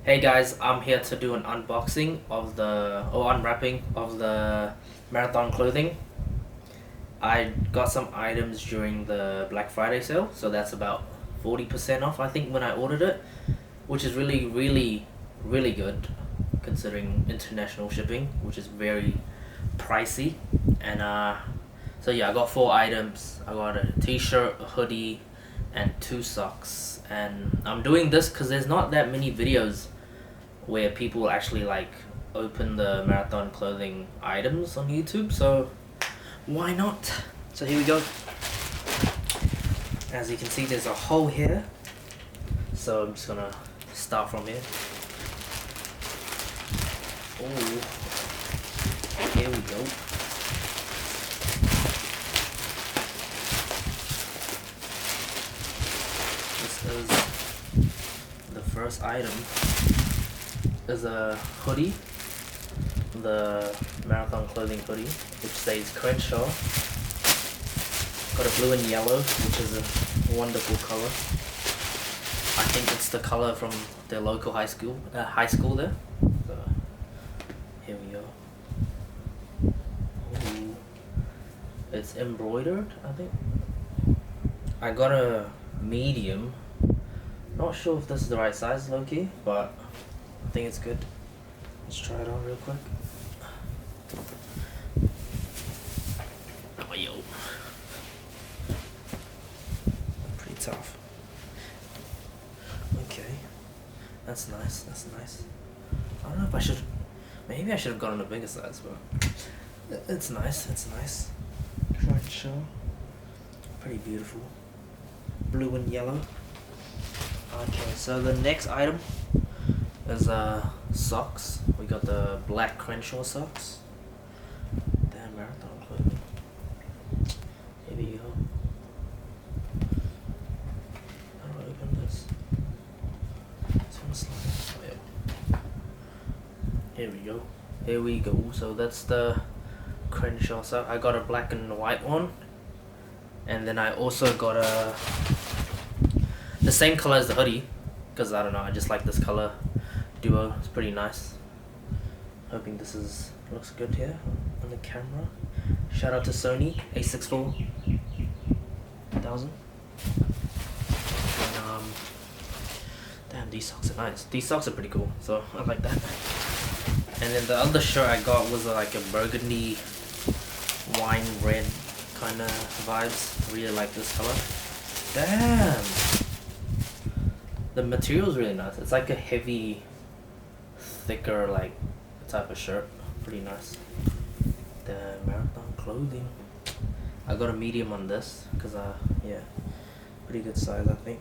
Hey guys, I'm here to do an unboxing of unwrapping of the marathon clothing. I got some items during the Black Friday sale, so that's about 40% off I think when I ordered it, which is really good considering international shipping, which is very pricey. And so yeah, I got four items. I got a t-shirt, a hoodie, and two socks. And I'm doing this because there's not that many videos where people actually like open the marathon clothing items on YouTube, so why not? So here we go. As you can see, there's a hole here, so I'm just gonna start from here. Oh, here we go. This is the first item. Is a hoodie, the marathon clothing hoodie, which says Crenshaw. Got a blue and yellow, which is a wonderful color. I think it's the color from their local high school there. So here we go. Ooh. It's embroidered, I think. I got a medium. Not sure if this is the right size, low-key, but I think it's good. Let's try it on real quick. Oh, yo. Pretty tough. Okay. That's nice, that's nice. I don't know if I should... Maybe I should have gotten a bigger size, but... It's nice, it's nice. Try to show. Pretty beautiful. Blue and yellow. Okay, so the next item is socks. We got the black Crenshaw socks. Damn, marathon clothing. Here we go. How do I open this? It's on the slide. Oh, yeah. Here we go. Here we go. So that's the Crenshaw sock. I got a black and white one. And then I also got the same color as the hoodie. Because I don't know, I just like this color duo. It's pretty nice. Hoping this looks good here on the camera. Shout out to Sony A64 1000. And damn, these socks are nice. These socks are pretty cool, so I like that. And then the other shirt I got was like a burgundy wine red kind of vibes. I really like this color. Damn, the material is really nice. It's like a heavy, thicker like type of shirt. Pretty nice. The marathon clothing. I got a medium on this because yeah, pretty good size I think.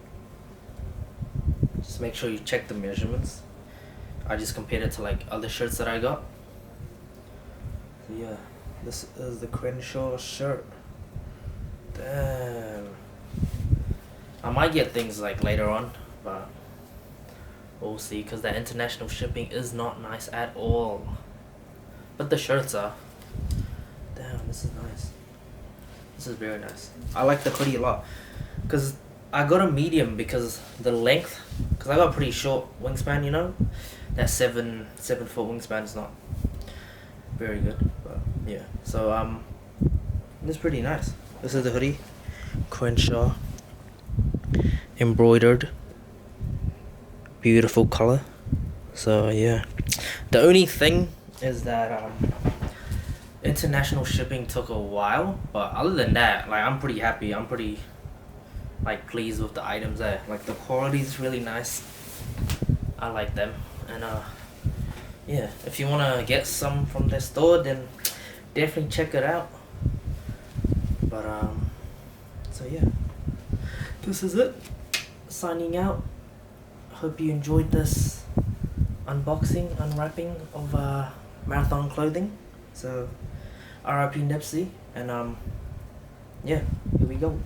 Just make sure you check the measurements. I just compared it to like other shirts that I got. So yeah, this is the Crenshaw shirt. Damn. I might get things like later on, but we'll see, because the international shipping is not nice at all. But the shirts are. Damn, this is nice. This is very nice. I like the hoodie a lot. Because I got a medium because the length, because I got a pretty short wingspan, you know? That 7 foot wingspan is not very good. But yeah. So it's pretty nice. This is the hoodie. Crenshaw. Embroidered. Beautiful color. So yeah, the only thing is that international shipping took a while, but other than that, like, I'm pretty happy. I'm pretty like pleased with the items there. Like, the quality is really nice. I like them. And yeah, if you want to get some from their store, then definitely check it out. But so yeah, this is it. Signing out. Hope you enjoyed this unboxing, unwrapping of marathon clothing. So RIP Nipsey, and yeah, here we go.